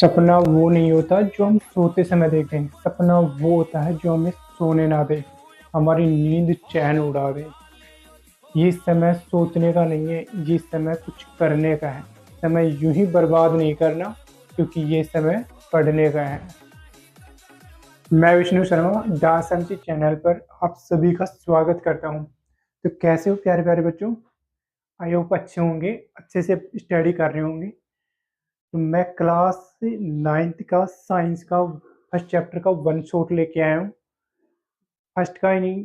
सपना वो नहीं होता जो हम सोते समय देखें, सपना वो होता है जो हमें सोने ना दे, हमारी नींद चैन उड़ा दे। ये समय सोचने का नहीं है, ये समय कुछ करने का है। समय यूं ही बर्बाद नहीं करना, क्योंकि ये समय पढ़ने का है। मैं Vishnu Sharma dance MC channel पर आप सभी का स्वागत करता हूँ। तो कैसे हो प्यारे प्यारे बच्चों? आई होप अच्छे होंगे, अच्छे से स्टडी कर रहे होंगे। तो मैं क्लास 9th का साइंस का फर्स्ट चैप्टर का वन शॉट लेके आया हूँ। फर्स्ट का ही नहीं,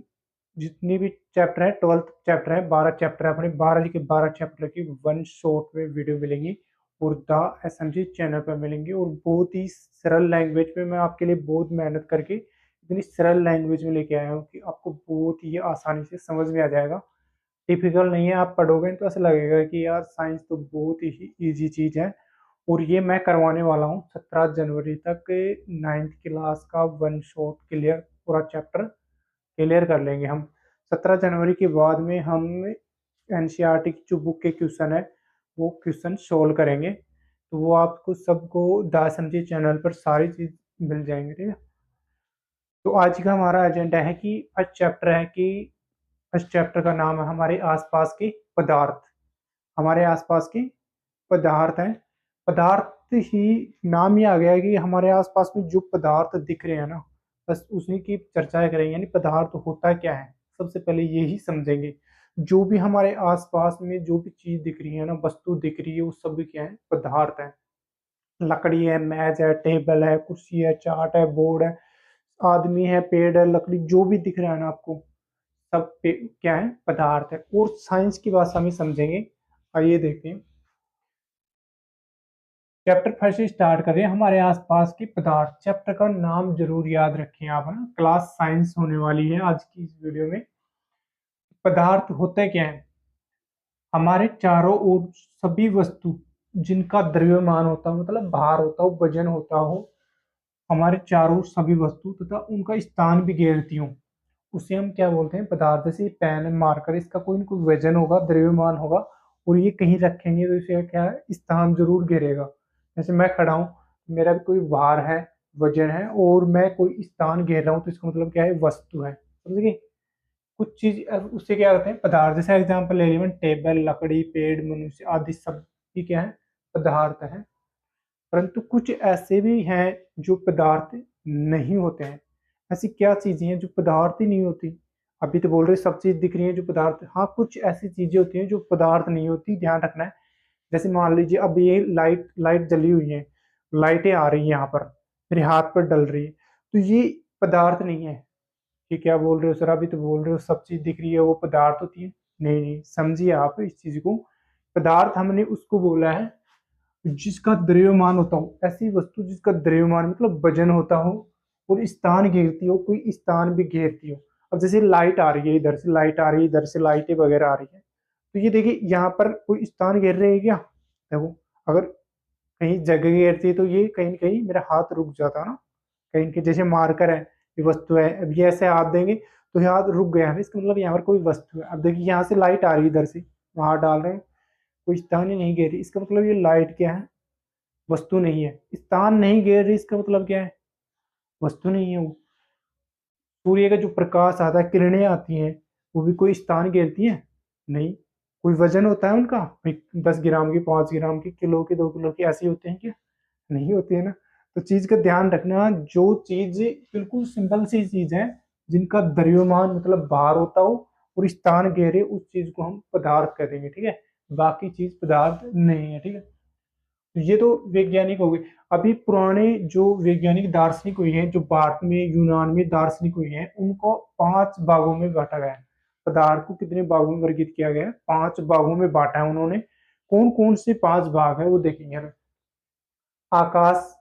जितनी भी चैप्टर है, 12th चैप्टर है, 12 चैप्टर है, अपने 12 के 12 चैप्टर की वन शॉट में वीडियो मिलेंगी और द एसएमजी चैनल पर मिलेंगी। और बहुत ही सरल लैंग्वेज में मैं आपके लिए बहुत मेहनत करके इतनी सरल लैंग्वेज में लेके आया हूँ कि आपको बहुत ही आसानी से समझ में आ जाएगा। टिपिकल नहीं है, आप पढ़ोगे तो ऐसा लगेगा कि यार साइंस तो बहुत ही ईजी चीज़ है। और ये मैं करवाने वाला हूँ 17 जनवरी तक 9th क्लास का वन शॉट क्लियर, पूरा चैप्टर क्लियर कर लेंगे हम। 17 जनवरी के बाद में हम एनसीईआरटी की जो बुक के क्वेश्चन है वो क्वेश्चन सोल्व करेंगे। तो वो आपको सबको दा समझी चैनल पर सारी चीज़ मिल जाएंगे, ठीक है। तो आज का हमारा एजेंडा है कि फर्स्ट चैप्टर का नाम है हमारे आसपास के पदार्थ। हमारे आसपास के पदार्थ हैं। पदार्थ ही नाम ही आ गया है कि हमारे आसपास में जो पदार्थ दिख रहे हैं ना, बस उसी की चर्चा करेंगे। यानी पदार्थ होता क्या है, सबसे पहले यही समझेंगे। जो भी हमारे आसपास में जो भी चीज दिख रही है ना, वस्तु दिख रही है, वो सब क्या है? पदार्थ है। लकड़ी है, मेज है, टेबल है, कुर्सी है, चार्ट है, बोर्ड है, आदमी है, पेड़ है, लकड़ी, जो भी दिख रहा है ना आपको, क्या है? पदार्थ है। और साइंस की भाषा में समझेंगे। आइए देखते हैं। चैप्टर फर्स्ट से स्टार्ट करें, हमारे आसपास के पदार्थ। चैप्टर का नाम जरूर याद रखें आप, है ना। क्लास साइंस होने वाली है आज की इस वीडियो में। पदार्थ होते क्या है? हमारे चारों ओर सभी वस्तु जिनका द्रव्यमान होता हो, मतलब भार होता हो, वजन होता हो, हमारे चारों ओर सभी वस्तु तथा उनका स्थान भी घेरती हो, उसे हम क्या बोलते हैं? पदार्थ। जैसे पेन, मार्कर, इसका कोई न कोई वजन होगा, द्रव्यमान होगा, और ये कहीं रखेंगे तो इसे क्या है? स्थान जरूर घेरेगा। जैसे मैं खड़ा हूँ, मेरा भी कोई भार है, वजन है, और मैं कोई स्थान घेर रहा हूँ, तो इसका मतलब क्या है? वस्तु है। समझ गए? कुछ चीज उससे क्या होते हैं? पदार्थ। जैसे एग्जाम्पल ले लिया, टेबल, लकड़ी, पेड़, मनुष्य आदि सब भी क्या है? पदार्थ है। परंतु कुछ ऐसे भी हैं जो पदार्थ नहीं होते हैं। ऐसी क्या चीजें हैं जो पदार्थ ही नहीं होती? अभी तो बोल रहे सब चीज दिख रही है जो पदार्थ। हाँ, कुछ ऐसी चीजें होती हैं जो पदार्थ नहीं होती, ध्यान रखना है। जैसे मान लीजिए अब ये लाइट लाइट जली हुई है, लाइटें आ रही है यहाँ पर, मेरे हाथ पर डल रही है, तो ये पदार्थ नहीं है। कि क्या बोल रहे हो सर? अभी तो बोल रहे हो सब चीज दिख रही है वो पदार्थ होती है। नहीं नहीं, समझिए आप इस चीज को। पदार्थ हमने उसको बोला है जिसका द्रव्यमान होता हो। ऐसी वस्तु जिसका द्रव्यमान मतलब वजन होता हो और स्थान घेरती हो, कोई स्थान भी घेरती हो। अब जैसे लाइट आ रही है, इधर से लाइट आ रही है, इधर से लाइटें वगैरह आ रही है, तो ये देखिए यहाँ पर कोई स्थान घेर रही है क्या? देखो, अगर कहीं जगह घेरती है तो ये कहीं न कहीं मेरा हाथ रुक जाता ना। कहीं के जैसे मार्कर है, ये वस्तु है, अब ये ऐसे हाथ देंगे तो ये हाथ रुक गया है, इसका मतलब यहाँ पर कोई वस्तु है। अब देखिए यहाँ से लाइट आ रही है, इधर से वहां डाल रहे हैं, कोई स्थान ही नहीं घेरी, इसका मतलब ये लाइट क्या है? वस्तु नहीं है। स्थान नहीं घेर रही, इसका मतलब क्या है? वस्तु नहीं है वो। सूर्य का जो प्रकाश आता है, किरणें आती हैं, वो भी कोई स्थान घेरती है? नहीं। कोई वजन होता है उनका? भाई 10 ग्राम की, 5 ग्राम की, किलो की, 2 किलो की, ऐसे होते हैं क्या? नहीं होती है ना। तो चीज का ध्यान रखना, जो चीज बिल्कुल सिंपल सी चीज है, जिनका द्रव्यमान मतलब भार होता हो और स्थान घेरे, उस चीज को हम पदार्थ कह देंगे, ठीक है। बाकी चीज पदार्थ नहीं है, ठीक है। तो ये तो वैज्ञानिक हो गए। अभी पुराने जो वैज्ञानिक दार्शनिक हुए हैं, जो भारत में, यूनान में दार्शनिक हुए हैं, उनको 5 भागों में बांटा गया है। पदार्थ को कितने भागों में वर्गीकृत किया गया है? 5 भागों में बांटा है उन्होंने। कौन कौन से 5 भाग है वो देखेंगे हम। आकाश,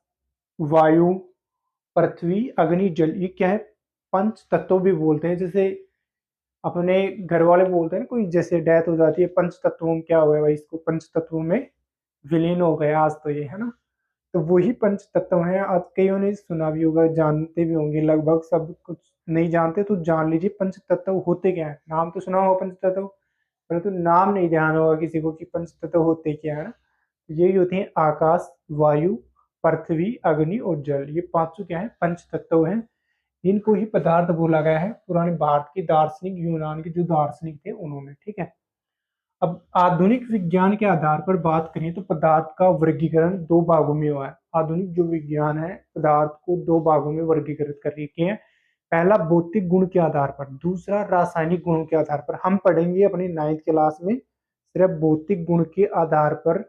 वायु, पृथ्वी, अग्नि, जल, ये क्या है? पंच तत्व भी बोलते हैं। जैसे अपने घर वाले बोलते हैं ना, कोई जैसे डेथ हो जाती है, पंच तत्वों में क्या हो गया भाई, इसको पंच तत्वों में विलीन हो गया आज, तो ये है ना। तो वही पंच तत्व है। आज कईयों ने सुना भी होगा, जानते भी होंगे, लगभग सब कुछ। नहीं जानते तो जान लीजिए पंच तत्व होते क्या है। नाम तो सुना होगा पंच तत्व, परंतु नाम नहीं ध्यान होगा किसी को कि पंच तत्व होते क्या है ना। यही होते हैं आकाश, वायु, पृथ्वी, अग्नि और जल, ये पांचों क्या है, पंच तत्व हैं। इनको ही पदार्थ बोला गया है पुराने भारत के दार्शनिक, यूनान के जो दार्शनिक थे उन्होंने। ठीक है, अब आधुनिक विज्ञान के आधार पर बात करें तो पदार्थ का वर्गीकरण दो भागों में हुआ है। आधुनिक जो विज्ञान है पदार्थ को दो भागों में वर्गीकृत कर रही है। पहला भौतिक गुण के आधार पर, दूसरा रासायनिक गुणों के आधार पर। हम पढ़ेंगे अपनी 9th क्लास में सिर्फ भौतिक गुण के आधार पर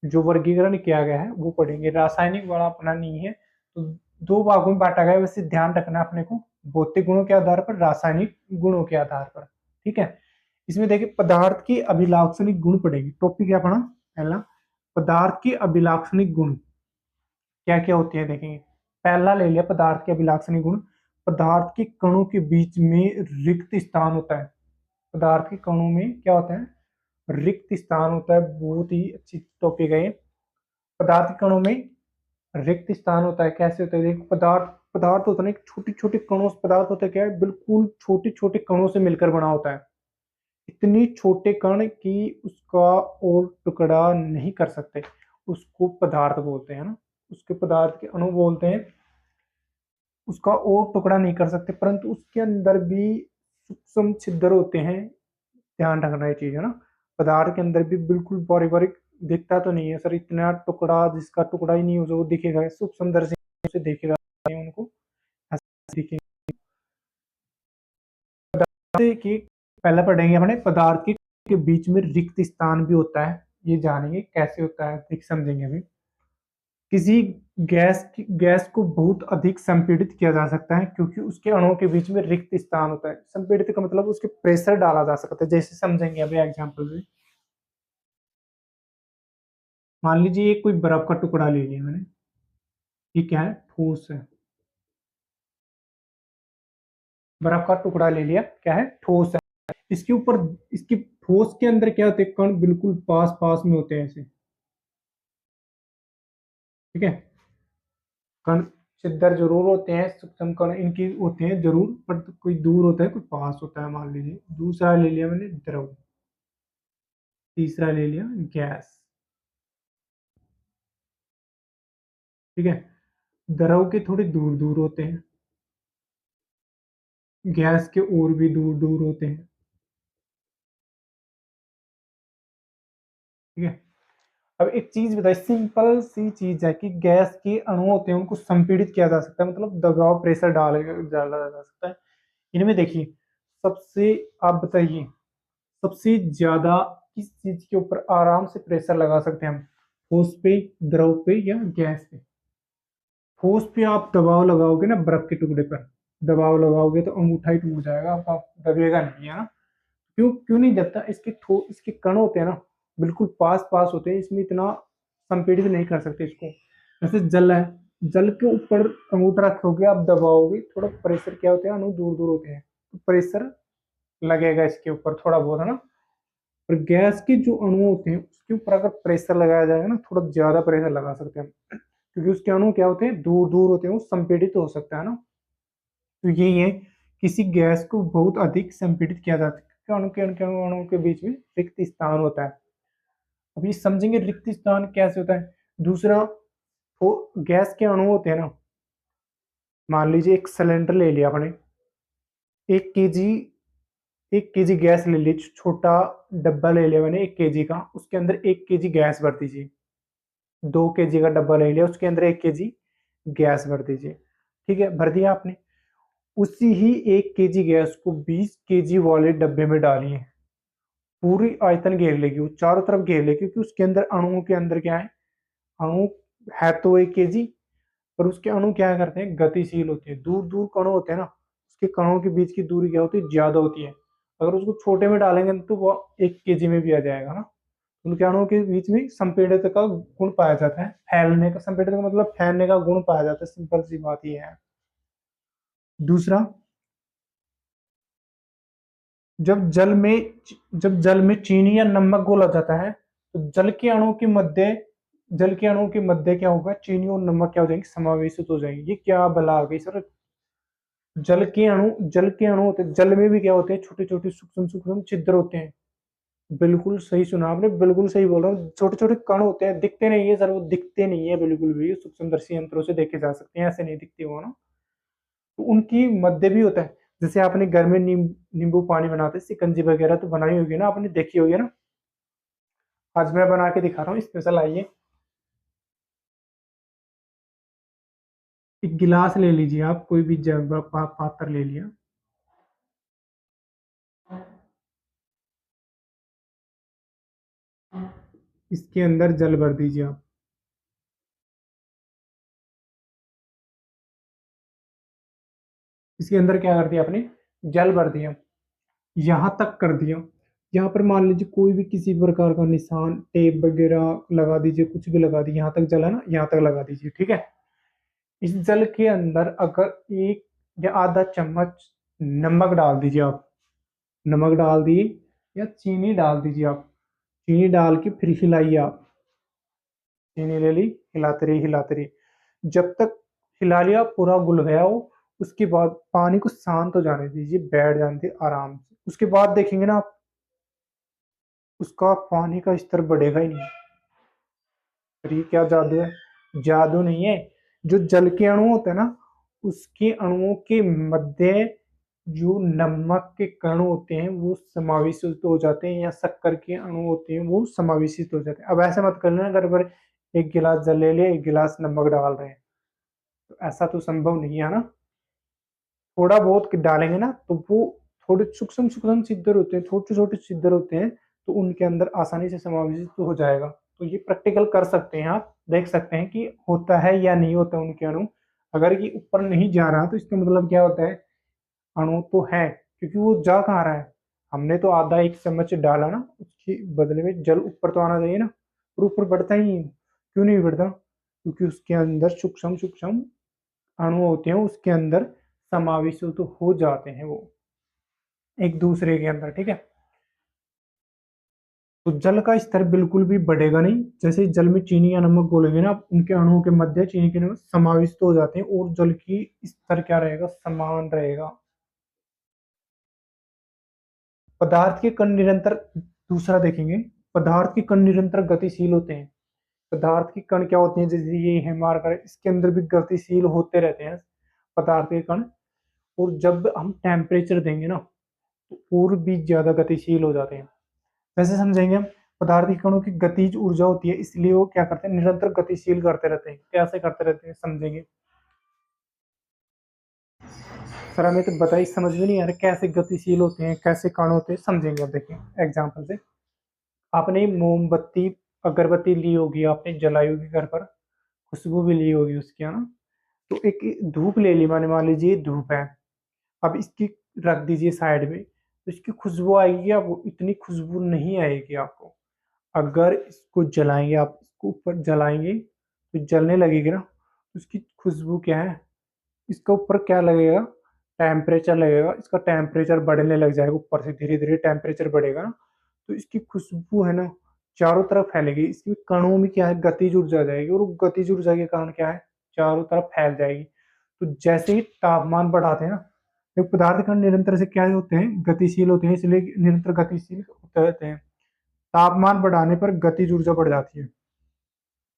जो वर्गीकरण किया गया है वो पढ़ेंगे, रासायनिक वाला अपना नहीं है। तो दो भागों में बांटा गया है, वैसे ध्यान रखना अपने को, भौतिक गुणों के आधार पर, रासायनिक गुणों के आधार पर। ठीक है, इसमें देखिए पदार्थ के अभिलाक्षणिक गुण पढ़ेंगे। टॉपिक क्या पढ़ा, पहला पदार्थ के अभिलाक्षणिक गुण क्या क्या होते हैं देखेंगे। पहला ले लिया पदार्थ के अभिलाक्षणिक गुण, पदार्थ के कणों के बीच में रिक्त स्थान होता है। पदार्थ के कणों में क्या होता है, रिक्त स्थान होता है। बहुत ही अच्छी टॉपिक है। पदार्थ के कणों में रिक्त स्थान होता है, कैसे होता है, देखो पदार्थ पदार्थ होता है ना, छोटे छोटे कणों से पदार्थ होता है, क्या है, बिल्कुल छोटे छोटे कणों से मिलकर बना होता है। इतनी छोटे कण कि उसका और टुकड़ा नहीं कर सकते, उसको पदार्थ बोलते हैं ना, उसके पदार्थ के अणु बोलते हैं, उसका और टुकड़ा नहीं कर सकते, परंतु उसके अंदर भी सूक्ष्म छिद्र होते हैं। ध्यान रखना ये चीज है ना, पदार्थ के अंदर भी बिल्कुल बारीक बारीक दिखता तो नहीं है सर, इतना टुकड़ा जिसका टुकड़ा ही नहीं हो वो दिखेगा, सूक्ष्म दर्शी से देखेगा उनको ऐसे दिखेगा। कि पहले पढ़ेंगे अपने पदार्थ के बीच में रिक्त स्थान भी होता है, ये जानेंगे कैसे होता है, ठीक समझेंगे अभी। किसी गैस को बहुत अधिक संपीड़ित किया जा सकता है क्योंकि उसके अणुओं के बीच में रिक्त स्थान होता है। संपीड़ित का मतलब उसके प्रेशर डाला जा सकता है, जैसे समझेंगे अभी एग्जांपल में। मान लीजिए कोई बर्फ का टुकड़ा ले लिया मैंने, ये क्या है, ठोस है। बर्फ का टुकड़ा ले लिया, क्या है, ठोस है। इसके ऊपर, इसकी ठोस के अंदर क्या होते हैं, कण बिल्कुल पास पास में होते हैं ऐसे। ठीक है, कण छिद्र जरूर होते हैं, सूक्ष्म कण इनकी होते हैं जरूर, पर कोई दूर होता है कोई पास होता है। मान लीजिए दूसरा ले लिया मैंने द्रव, तीसरा ले लिया गैस। ठीक है, द्रव के थोड़े दूर दूर होते हैं, गैस के और भी दूर दूर होते हैं। ठीक है, अब एक चीज बताइए, सिंपल सी चीज है कि गैस के अणु होते हैं उनको संपीड़ित किया जा सकता है, मतलब दबाव प्रेशर डाला जा सकता है। इनमें देखिए सबसे, आप बताइए सबसे ज्यादा किस चीज के ऊपर आराम से प्रेशर लगा सकते हैं हम, ठोस पे, द्रव पे या गैस पे। ठोस पे आप दबाव लगाओगे ना, बर्फ के टुकड़े पर दबाव लगाओगे तो अंगूठा ही टूट जाएगा आपका, दबेगा नहीं, है ना। क्यों क्यों नहीं दबता, इसके कण होते हैं ना बिल्कुल पास पास होते हैं, इसमें इतना संपीड़ित नहीं कर सकते इसको। जैसे जल है, जल के ऊपर अंगूठा रखोगे आप दबाओगे, थोड़ा प्रेशर क्या होते हैं, अणु दूर दूर होते हैं तो प्रेशर लगेगा इसके ऊपर थोड़ा बहुत, है ना। और गैस के जो अणु होते हैं उसके ऊपर अगर प्रेशर लगाया जाएगा ना, थोड़ा ज्यादा प्रेशर लगा सकते हैं, क्योंकि उसके अणु क्या होते हैं, दूर दूर होते हैं, वो संपीड़ित हो सकता है ना। तो यही है, किसी गैस को बहुत अधिक संपीड़ित किया जाता है, अणु के बीच में रिक्त स्थान होता है। अभी समझेंगे रिक्त स्थान कैसे होता है। दूसरा, वो गैस के अणु होते हैं ना, मान लीजिए एक सिलेंडर ले लिया आपने, 1 केजी 1 केजी गैस ले ली, छोटा डब्बा ले लिया मैंने 1 केजी का, उसके अंदर 1 केजी गैस भर दीजिए। 2 केजी का डब्बा ले लिया, उसके अंदर 1 केजी गैस भर दीजिए। ठीक है, भर दिया आपने, उसी ही 1 केजी गैस को 20 केजी वाले डब्बे में डालिए, पूरी आयतन घेर लेगी, वो चारों तरफ घेर लेगी, क्योंकि उसके अंदर अणुओं के अंदर क्या है, अणु है तो 1 केजी, पर उसके अणु क्या करते हैं, गतिशील होते हैं, दूर दूर कणों होते हैं ना, उसके कणों के बीच की दूरी क्या होती है, ज्यादा होती है। अगर उसको छोटे में डालेंगे तो वो 1 केजी में भी आ जाएगा ना। उनके अणुओं के बीच में संपीड़ित का गुण पाया जाता है, फैलने का, संपीड़ित का मतलब फैलने का गुण पाया जाता है, सिंपल सी बात ये है। दूसरा, जब जल में जब जल में चीनी या नमक घोला जाता है तो जल के अणुओं के मध्य क्या होगा, चीनी और नमक क्या हो जाएंगे, समावेशित हो जाएंगे। ये क्या बला आ गई सर, जल के अणु होते हैं, जल में भी क्या होते हैं, छोटे छोटे सूक्ष्म सूक्ष्म छिद्र होते हैं। बिल्कुल सही सुना आपने, बिल्कुल सही बोल रहा हूँ। छोटे-छोटे कण होते हैं, दिखते नहीं है सर, वो दिखते नहीं है बिल्कुल भी, सूक्ष्मदर्शी यंत्रों से देखे जा सकते हैं, ऐसे नहीं दिखते वो ना। तो उनकी मध्य भी होता है, जैसे आपने घर में नींबू पानी बनाते हैं, शिकंजी वगैरह तो बनाई होगी ना, आपने देखी होगी ना। आज मैं बना के दिखा रहा हूँ स्पेशल, आइए। एक गिलास ले लीजिए आप, कोई भी जग पात्र ले लिया। इसके अंदर जल भर दीजिए आप। इसके अंदर क्या कर दिया आपने, जल भर दिया, यहाँ तक कर दिया। यहाँ पर मान लीजिए कोई भी किसी प्रकार का निशान, टेप वगैरह लगा दीजिए, कुछ भी लगा दीजिए, यहाँ तक जल है ना, यहाँ तक लगा दीजिए, ठीक है। इस जल के अंदर अगर एक या आधा चम्मच नमक डाल दीजिए आप, नमक डाल दिए, या चीनी डाल दीजिए आप, चीनी डाल के फिर हिलाइए आप। चीनी ले ली, हिलाते रहिए हिलाते रहिए जब तक हिला लिया पूरा घुल गया हो। उसके बाद पानी को शांत हो जाने दीजिए, बैठ जाने दीजिए आराम से। उसके बाद देखेंगे ना आप, उसका पानी का स्तर बढ़ेगा ही नहीं। और ये क्या जादू है, जादू नहीं है। जो जल के अणु होते हैं ना, उसके अणुओं के मध्य जो नमक के कण होते हैं वो समावेशित हो जाते हैं, या शक्कर के अणु होते हैं वो समावेशित हो जाते हैं। अब ऐसे मत करना, अगर पर एक गिलास जल ले लिया, एक गिलास नमक डाल रहे हैं, तो ऐसा तो संभव नहीं है ना। थोड़ा बहुत डालेंगे ना तो वो थोड़े सूक्ष्म सूक्ष्म छिद्र होते हैं, छोटे छोटे छिद्र होते हैं, तो उनके अंदर आसानी से समावेशित तो हो जाएगा। तो ये प्रैक्टिकल कर सकते हैं आप, देख सकते हैं कि होता है या नहीं होता उनके अणु। अगर ये ऊपर नहीं जा रहा तो इसका मतलब क्या होता है, अणु तो है, क्योंकि वो जा कहाँ रहा है। हमने तो आधा एक चम्मच डाला ना, उसके बदले में जल ऊपर तो आना चाहिए ना, और ऊपर बढ़ता ही नहीं, क्यों नहीं बढ़ता, क्योंकि उसके अंदर सूक्ष्म सूक्ष्म अणु होते हैं, उसके अंदर समावेश तो हो जाते हैं वो एक दूसरे के अंदर, ठीक है। तो जल का स्तर बिल्कुल भी बढ़ेगा नहीं। जैसे ही जल में चीनी या नमक घोलेंगे ना, उनके अणुओं के मध्य चीनी के नमक समाविष्ट हो जाते हैं, और जल की स्तर क्या रहेगा, समान रहेगा। पदार्थ के कण निरंतर, दूसरा देखेंगे, पदार्थ के कण निरंतर गतिशील होते हैं। पदार्थ के कण क्या होते हैं, जैसे ये है हमारा, इसके अंदर भी गतिशील होते रहते हैं पदार्थ के कण। और जब हम टेम्परेचर देंगे ना, तो और भी ज्यादा गतिशील हो जाते हैं। वैसे समझेंगे हम, पदार्थ के कणों की गतिज ऊर्जा होती है, इसलिए वो क्या करते हैं, निरंतर गतिशील करते रहते हैं। कैसे करते रहते हैं समझेंगे। सर हमें तो बताइए, समझ में नहीं आ रहा कैसे गतिशील होते हैं, कैसे कण होते हैं, समझेंगे। अब देखिए एग्जाम्पल से, आपने मोमबत्ती अगरबत्ती ली होगी, आपने जलाई होगी घर पर, खुशबू भी ली होगी उसकी, है ना। तो एक धूप ले ली, माने मान लीजिए धूप है, अब इसकी रख दीजिए साइड में, तो इसकी खुशबू आएगी, अब इतनी खुशबू नहीं आएगी आपको। अगर इसको जलाएंगे, आप इसको ऊपर जलाएंगे तो जलने लगेगी ना, तो उसकी खुशबू क्या है, इसके ऊपर क्या लगेगा, टेम्परेचर लगेगा, इसका टेम्परेचर बढ़ने लग जाएगा, ऊपर से धीरे धीरे टेम्परेचर बढ़ेगा ना, तो इसकी खुशबू है ना चारों तरफ फैलेगी। इसकी कणों में क्या है, गतिज ऊर्जा आ जाएगी, और गतिज ऊर्जा के कारण क्या है, चारों तरफ फैल जाएगी। तो जैसे ही तापमान बढ़ाते हैं ना, तो पदार्थ कण निरंतर से क्या होते हैं, गतिशील होते हैं, इसलिए निरंतर गतिशील होते रहते हैं। तापमान बढ़ाने पर गतिज ऊर्जा बढ़ जाती है।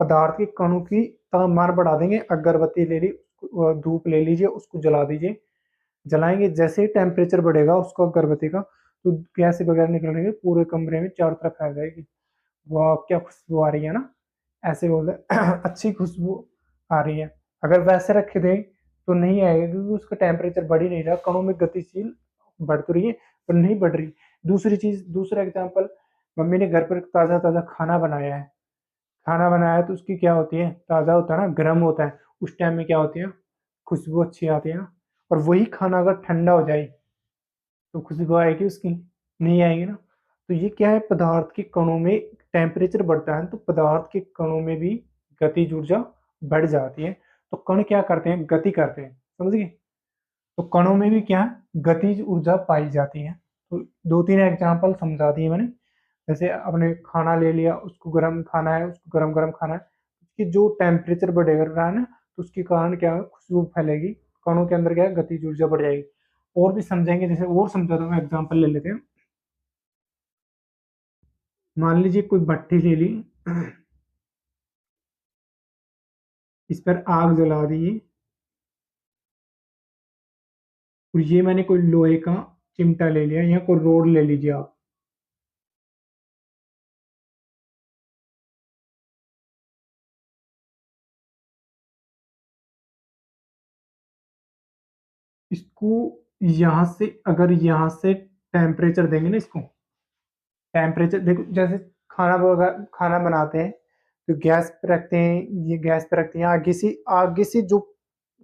पदार्थ के कणों की तापमान बढ़ा देंगे, अगरबत्ती ले ली, धूप ले लीजिए, उसको जला दीजिए, जलाएंगे, जैसे ही टेम्परेचर बढ़ेगा उसको अगरबत्ती का, तो गैस वगैरह निकलेंगे, पूरे कमरे में चारों तरफ फैल जाएगी। वाह क्या खुशबू आ रही है ना, ऐसे बोल रहे अच्छी खुशबू आ रही है। अगर वैसे रखे दें तो नहीं आएगा, क्योंकि उसका टेम्परेचर बढ़ ही नहीं रहा, कणों में गतिशील बढ़ तो रही है पर नहीं बढ़ रही। दूसरी चीज, दूसरा एग्जाम्पल, मम्मी ने घर पर ताजा ताजा खाना बनाया है, खाना बनाया तो उसकी क्या होती है, ताज़ा होता है ना, गर्म होता है, उस टाइम में क्या होती है, खुशबू अच्छी आती है ना। और वही खाना अगर ठंडा हो जाए तो खुशबू आएगी उसकी, नहीं आएगी ना। तो ये क्या है, पदार्थ के कणों में टेम्परेचर बढ़ता है तो पदार्थ के कणों में भी गतिज ऊर्जा बढ़ जाती है। तो कण क्या करते हैं, गति करते हैं, समझ गए। तो कणों में भी क्या है, गतिज ऊर्जा पाई जाती है। तो दो तीन एग्जाम्पल समझा दिए मैंने। जैसे आपने खाना ले लिया, उसको गर्म खाना है, उसको गरम गरम खाना है, उसकी जो टेम्परेचर बढ़ेगा रहा है ना, तो उसके कारण क्या है, खुशबू फैलेगी, कणों के अंदर क्या है, गतिज ऊर्जा बढ़ जाएगी। और भी समझेंगे, जैसे और समझा दूंगा, एग्जाम्पल ले लेते हैं। मान लीजिए कोई भट्टी ले ली, इस पर आग जला दी और ये मैंने कोई लोहे का चिमटा ले लिया या कोई रोड ले लीजिए आप। इसको यहाँ से, अगर यहाँ से टेम्परेचर देंगे ना इसको, टेम्परेचर देखो, जैसे खाना बनाते हैं तो गैस पे रखते हैं, ये गैस पे रखते हैं, आगे से जो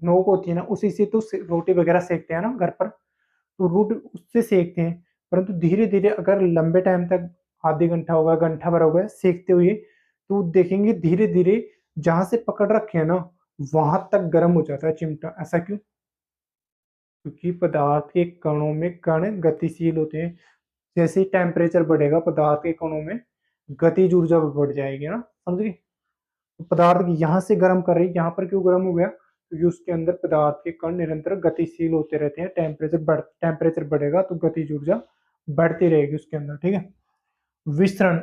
नोक होती है ना, उसी से तो रोटी वगैरर सेकते हैं ना घर पर, तो रोटी उससे सेकते हैं। परंतु धीरे धीरे अगर लंबे टाइम तक, आधे घंटा होगा, घंटा भर होगा सेकते हुए, तो देखेंगे धीरे धीरे जहां से पकड़ रखे हैं ना, वहां तक गर्म हो जाता है चिमटा। ऐसा क्यों? क्योंकि पदार्थ के कणों में कण गतिशील होते हैं। जैसे ही टेम्परेचर बढ़ेगा पदार्थ के कणों में गतिज ऊर्जा बढ़ जाएगी ना, समझ गए? तो पदार्थ यहाँ से गर्म कर रही, यहाँ पर क्यों गर्म हो गया? क्योंकि उसके अंदर पदार्थ के कण निरंतर गतिशील होते रहते हैं। टेम्परेचर बढ़ेगा तो गतिज ऊर्जा बढ़ती रहेगी उसके अंदर, ठीक है। विसरण,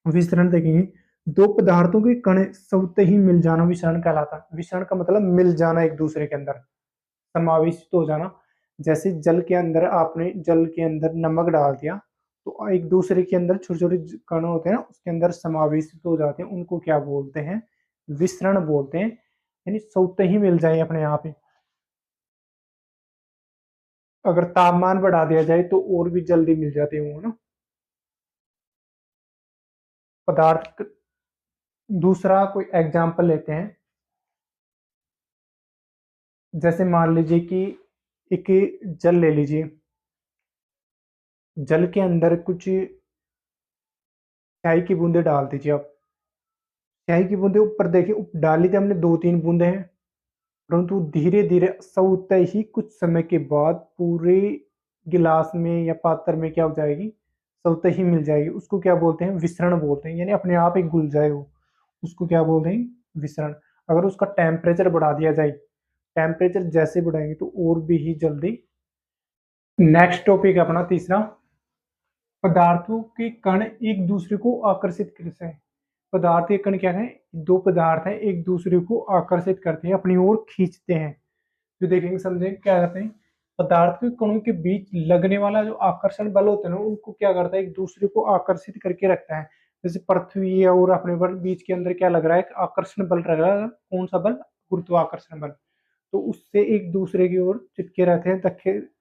विसरण देखेंगे, दो पदार्थों के कण स्वतः ही मिल जाना विसरण कहलाता है। विसरण का मतलब मिल जाना, एक दूसरे के अंदर समावेशित हो जाना। जैसे जल के अंदर नमक डाल दिया, तो एक दूसरे के अंदर छोटे छोटे कण होते हैं ना, उसके अंदर समावेशित हो जाते हैं, उनको क्या बोलते हैं? विसरण बोलते हैं। यानी स्वतः ही मिल जाए अपने आप ही। अगर तापमान बढ़ा दिया जाए तो और भी जल्दी मिल जाते हैं वो ना पदार्थ। दूसरा कोई एग्जाम्पल लेते हैं। जैसे मान लीजिए कि एक जल ले लीजिए, जल के अंदर कुछ चाय की बूंदे डाल दीजिए आप। चाय की बूंदे ऊपर देखिए, डाली थी हमने दो तीन बूंदे हैं, परंतु धीरे धीरे स्वतः ही कुछ समय के बाद पूरे गिलास में या पात्र में क्या हो जाएगी? स्वतः ही मिल जाएगी। उसको क्या बोलते हैं? विसरण बोलते हैं। यानी अपने आप ही घुल जाए वो, उसको क्या बोलते हैं? विसरण। अगर उसका टेम्परेचर बढ़ा दिया जाए, टेम्परेचर जैसे बढ़ाएंगे तो और भी ही जल्दी। नेक्स्ट टॉपिक अपना तीसरा, पदार्थों के कण एक दूसरे को आकर्षित कैसे हैं? पदार्थ के कण क्या है? दो पदार्थ हैं, एक दूसरे को आकर्षित करते हैं, अपनी ओर खींचते हैं। जो देखेंगे समझेंगे क्या करते हैं। पदार्थ के कणों के बीच लगने वाला जो आकर्षण बल होता है ना, उनको क्या करता है? एक दूसरे को आकर्षित करके रखता है। जैसे पृथ्वी और अपने पर बीच के अंदर क्या लग रहा है? आकर्षण बल लग रहा है। कौन सा बल? गुरुत्वाकर्षण बल। तो उससे एक दूसरे की ओर चिपके रहते हैं तक।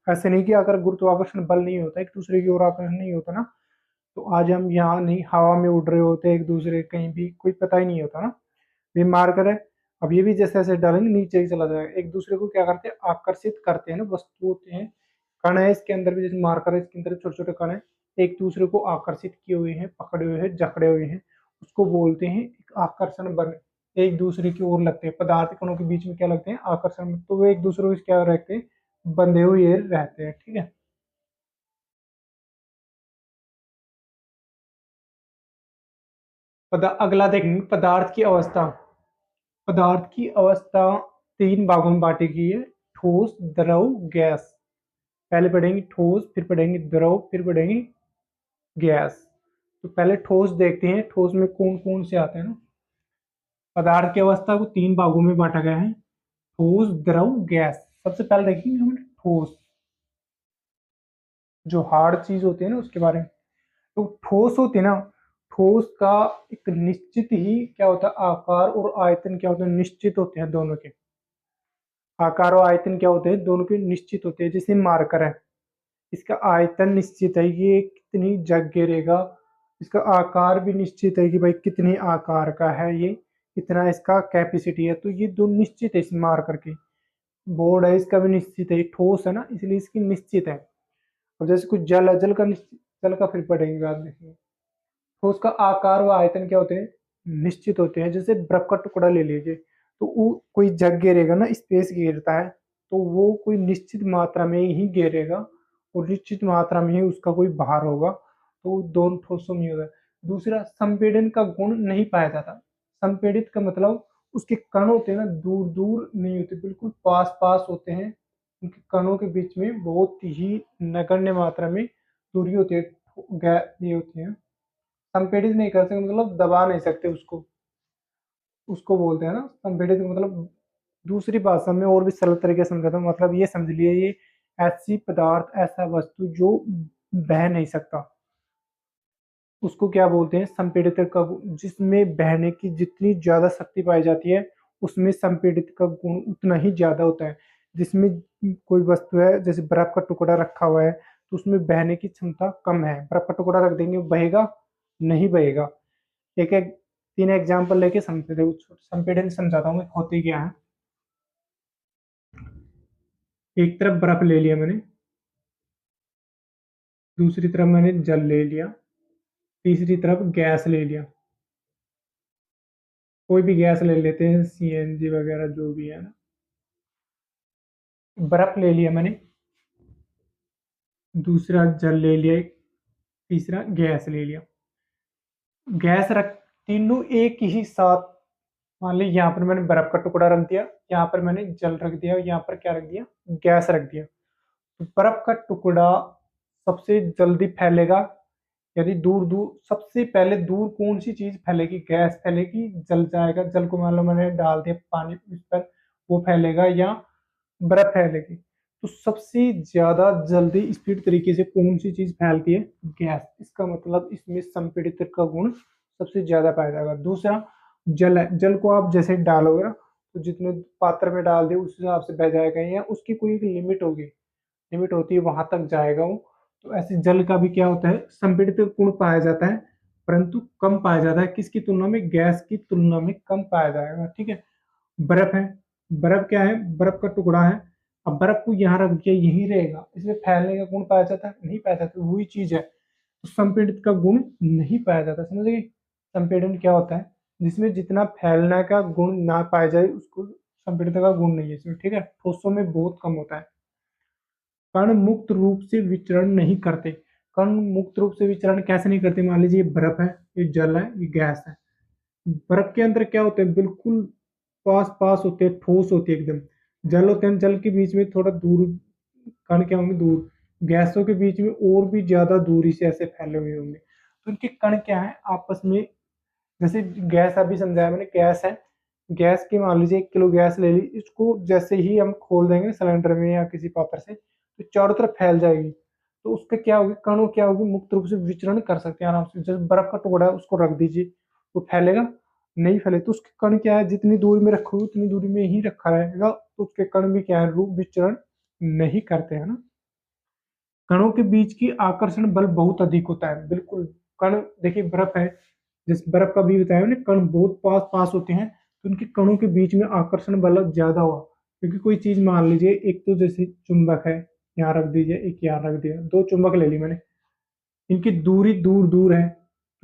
ऐसे नहीं कि अगर गुरुत्वाकर्षण बल नहीं होता, एक दूसरे की ओर आकर्षण नहीं होता ना, तो आज हम यहाँ नहीं हवा में उड़ रहे होते एक दूसरे, कहीं भी कोई पता ही नहीं होता ना। ये मार्कर है, अब ये भी जैसे जैसे डालेंगे नीचे ही चला जाएगा। एक दूसरे को क्या करते हैं? आकर्षित करते हैं ना, वस्तु होते हैं, कण है इसके अंदर भी, जैसे मार्कर है इसके अंदर छोटे छोटे कण है, एक दूसरे को आकर्षित किए हुए हैं, पकड़े हुए हैं, जकड़े हुए हैं, उसको बोलते हैं एक आकर्षण बल। एक दूसरे की ओर लगते हैं, पदार्थ कणों के बीच में क्या लगते हैं? आकर्षण। तो वो एक दूसरे को क्या रहते हैं? बंधे हुए रहते हैं, ठीक है। अगला देखेंगे पदार्थ की अवस्था। पदार्थ की अवस्था तीन भागों में बांटी गई है, ठोस, द्रव, गैस। पहले पढ़ेंगे ठोस, फिर पढ़ेंगे द्रव, फिर पढ़ेंगे गैस। तो पहले ठोस देखते हैं, ठोस में कौन कौन से आते हैं ना। पदार्थ की अवस्था को तीन भागों में बांटा गया है, ठोस, द्रव, गैस। सबसे पहले देखेंगे हम ठोस, जो हार्ड चीज होती है ना उसके बारे में। तो ठोस होती है ना, ठोस का एक निश्चित ही क्या होता है? आकार और आयतन क्या होते हैं? निश्चित होते हैं दोनों के। आकार और आयतन क्या होते हैं? दोनों के निश्चित होते हैं। जैसे मार्कर है, इसका आयतन निश्चित है, ये कितनी जग गिरेगा। इसका आकार भी निश्चित है कि भाई कितने आकार का है ये, कितना इसका कैपेसिटी है। तो ये दो निश्चित है इस मार्कर की। बोर्ड है, इसका भी निश्चित है, ठोस है ना, इसलिए इसकी निश्चित है। अब जैसे कुछ जल है, जल का निश्चित, जल का फिर पढ़ेंगे बाद देखेंगे। ठोस का आकार व आयतन क्या होते हैं? निश्चित होते हैं। जैसे बर्फ का टुकड़ा ले लीजिए, तो वो कोई जग गिरेगा ना, स्पेस घेरता है, तो वो कोई निश्चित मात्रा में ही घेरेगा और निश्चित मात्रा में ही उसका कोई भार होगा। तो दोनों ठोसों में होगा। दूसरा, संपीड़न का गुण नहीं पाया जाता। संपीड़ित का मतलब उसके कण होते हैं ना, दूर दूर नहीं होते, बिल्कुल पास पास होते हैं। उनके कणों के बीच में बहुत ही नगण्य मात्रा में दूरी होती है, ये होती है। संपीड़ित नहीं कर सकते मतलब दबा नहीं सकते उसको, उसको बोलते हैं ना संपीड़ित। मतलब दूसरी भाषा में और भी सरल तरीके से समझाता हूँ, मतलब ये समझ लिए, ये ऐसी पदार्थ, ऐसा वस्तु जो बह नहीं सकता, उसको क्या बोलते हैं, संपीड़ित का गुण। जिसमें बहने की जितनी ज्यादा शक्ति पाई जाती है, उसमें संपीड़ित का गुण उतना ही ज्यादा होता है। जिसमें कोई वस्तु है, जैसे बर्फ का टुकड़ा रखा हुआ है, तो उसमें बहने की क्षमता कम है, बर्फ का टुकड़ा रख देंगे, बहेगा नहीं बहेगा। एक एक तीन एग्जाम्पल लेके समझते थे, संपीड़न समझाता हूँ होती क्या है। एक तरफ बर्फ ले लिया मैंने, दूसरी तरफ मैंने जल ले लिया, तीसरी तरफ गैस ले लिया। कोई भी गैस ले लेते हैं, सीएनजी वगैरह जो भी है ना। बर्फ ले लिया मैंने, दूसरा जल ले लिया, एक तीसरा गैस ले लिया। गैस रख, तीनों एक ही साथ, मान ली यहाँ पर मैंने बर्फ का टुकड़ा रख दिया, यहाँ पर मैंने जल रख दिया, यहाँ पर क्या रख दिया, गैस रख दिया। तो बर्फ का टुकड़ा सबसे जल्दी फैलेगा, यदि दूर दूर, सबसे पहले दूर कौन सी चीज फैलेगी, गैस फैलेगी, जल जाएगा, जल को मान लो मैंने डाल दिया पानी उस पर, वो फैलेगा, या बर्फ फैलेगी। तो सबसे ज्यादा जल्दी स्पीड तरीके से कौन सी चीज फैलती है, गैस। इसका मतलब इसमें संपीड़ित का गुण सबसे ज्यादा पाया जाएगा। दूसरा जल है, जल को आप जैसे डालोगे ना, तो जितने पात्र में डाल दे उस हिसाब से बह जाएगा, या उसकी कोई एक लिमिट होगी, लिमिट होती है, वहां तक जाएगा वो। तो ऐसे जल का भी क्या होता है, संपीड़ित गुण पाया जाता है, परंतु कम पाया जाता है, किसकी तुलना में, गैस की तुलना में कम पाया जाएगा। ठीक है। बर्फ है, बर्फ क्या है, बर्फ का टुकड़ा है, अब बर्फ को यहाँ रख दिया, यही रहेगा, इसमें फैलने का गुण पाया जाता है, नहीं पाया जाता, वही चीज है। तो संपीड़ित का गुण नहीं पाया जाता, समझ गए। संपीड़न क्या होता है, जिसमें जितना फैलने का गुण ना पाया जाए, उसको संपीड़ित का गुण नहीं है इसमें। ठीक है। ठोसों में बहुत कम होता है। कण मुक्त रूप से विचरण नहीं करते। कण मुक्त रूप से विचरण कैसे नहीं करते, मान लीजिए ये बर्फ है, ये जल है, ये गैस है। बर्फ के अंदर क्या होता है, बिल्कुल पास पास होते हैं, ठोस होती है एकदम। जल होते हैं, जल के बीच में थोड़ा दूर, कण क्या होंगे, दूर। गैसों के बीच में और भी ज्यादा दूरी से ऐसे फैले हुए होंगे। तो इनके कण क्या है आपस में, जैसे गैस अभी समझाया मैंने, गैस है, गैस की मान लीजिए 1 किलो गैस ले ली, इसको जैसे ही हम खोल देंगे सिलेंडर में या किसी पात्र से, तो चारों तरफ फैल जाएगी। तो उसके क्या होगी, कणों क्या होगी, मुक्त रूप से विचरण कर सकते हैं आराम से। जैसे बर्फ का टुकड़ा है, उसको रख दीजिए, वो फैलेगा नहीं, फैले तो उसके कण क्या है, जितनी दूरी में रखोगे उतनी दूरी में ही रखा रहेगा, तो उसके कण भी क्या है, रूप विचरण नहीं करते हैं ना। कणों के बीच की आकर्षण बल बहुत अधिक होता है, बिल्कुल। कण देखिए, बर्फ है, जिस बर्फ का भी बताया ना, कण बहुत पास पास होते हैं, तो उनके कणों के बीच में आकर्षण बल ज्यादा हुआ। क्योंकि कोई चीज मान लीजिए, एक तो जैसे चुंबक है, यहाँ रख दीजिए, एक यहाँ रख दिया, दो चुंबक ले ली मैंने, इनकी दूरी दूर दूर है,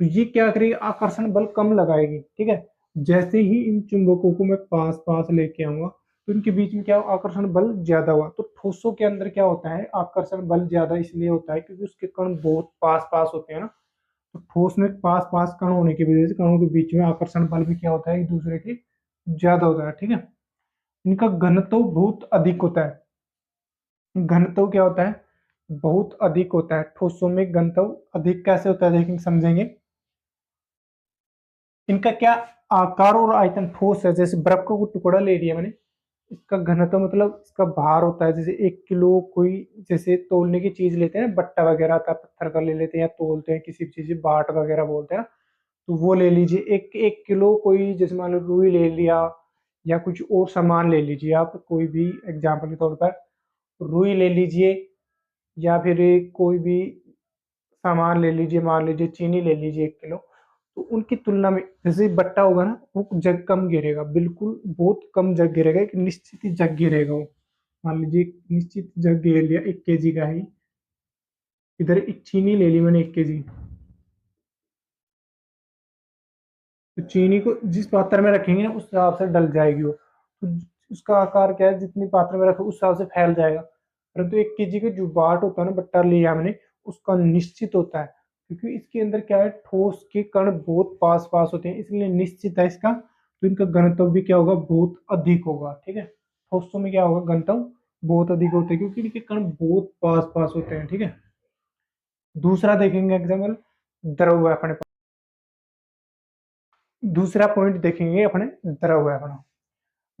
तो ये क्या करेगी, आकर्षण बल कम लगाएगी। ठीक है। जैसे ही इन चुंबकों को मैं पास पास लेके आऊंगा, तो इनके बीच में क्या हुआ, आकर्षण बल ज्यादा हुआ। तो ठोसों के अंदर क्या होता है, आकर्षण बल ज्यादा इसलिए होता है क्योंकि उसके कण बहुत पास पास होते हैं ना। तो ठोस में पास पास कण होने की वजह से कणों के बीच में आकर्षण बल भी क्या होता है, एक दूसरे के ज्यादा होता है। ठीक है। इनका घनत्व बहुत अधिक होता है। घनत्व क्या होता है, बहुत अधिक होता है। ठोसों में घनत्व अधिक कैसे होता है, देखेंगे, समझेंगे। इनका क्या आकार और आयतन, ठोस है, जैसे बर्फ का कोई टुकड़ा ले लिया मैंने, इसका घनत्व मतलब इसका भार होता है, जैसे 1 किलो कोई, जैसे तोलने की चीज लेते हैं ना, बट्टा वगैरह आता है, पत्थर का ले लेते हैं, या तोलते हैं किसी चीज, बाट वगैरह बोलते हैं ना, तो वो ले लीजिए। एक एक किलो कोई, जैसे मान लो रुई ले लिया, या कुछ और सामान ले लीजिए आप, कोई भी एग्जाम्पल के तौर पर रुई ले लीजिए, या फिर कोई भी सामान ले लीजिए, मान लीजिए चीनी ले लीजिए 1 किलो। तो उनकी तुलना में जैसे बट्टा होगा ना, वो जग कम गिरेगा, बिल्कुल बहुत कम जग गिरेगा, एक निश्चित ही जग गिरेगा वो। मान लीजिए एक निश्चित जग गिर लिया, 1 केजी का ही, इधर एक चीनी ले ली मैंने 1 केजी। तो चीनी को जिस पात्र में रखेंगे ना, उस हिसाब से डल जाएगी वो। तो उसका आकार क्या है, जितनी पात्र में रखो उस हिसाब से फैल जाएगा। परंतु 1 केजी का जो बाट होता है ना, बट्टा लिया मैंने, उसका निश्चित होता है, क्योंकि इसके अंदर क्या है, ठोस के कण बहुत पास पास होते हैं, इसलिए निश्चित है इसका। तो इनका घनत्व भी क्या होगा, बहुत अधिक होगा। ठीक है। ठोसों में क्या होगा, घनत्व बहुत अधिक होता है, क्योंकि इनके कण बहुत पास पास होते हैं। ठीक है। दूसरा देखेंगे एग्जाम्पल, द्रव है अपने पास। दूसरा पॉइंट देखेंगे अपने, द्रव है अपना।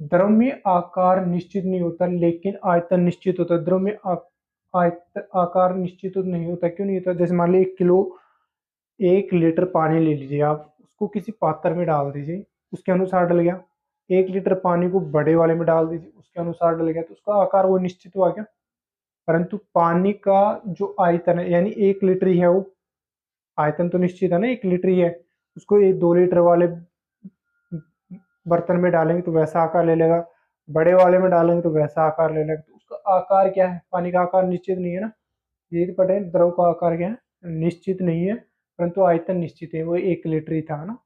द्रव में आकार निश्चित नहीं होता लेकिन आयतन निश्चित होता है। द्रव में आकार निश्चित तो नहीं होता, क्यों नहीं होता? जैसे मान लीजिए 1 लीटर पानी ले लीजिए आप, उसको किसी पात्र में डाल दीजिए, उसके अनुसार डल गया। 1 लीटर पानी को बड़े वाले में डाल दीजिए, उसके अनुसार डल गया, तो उसका आकार वो निश्चित हुआ क्या? परंतु पानी का जो आयतन है, यानी 1 लीटर ही है वो, आयतन तो निश्चित है ना, 1 लीटर ही है। उसको 2 लीटर वाले बर्तन में डालेंगे तो वैसा आकार ले लेगा, बड़े वाले में डालेंगे तो वैसा आकार ले लेगा। तो उसका आकार क्या है? पानी का आकार निश्चित नहीं है ना। ये पता, द्रव का आकार क्या है? निश्चित नहीं है, परंतु आयतन निश्चित है, वो 1 लीटर ही था ना।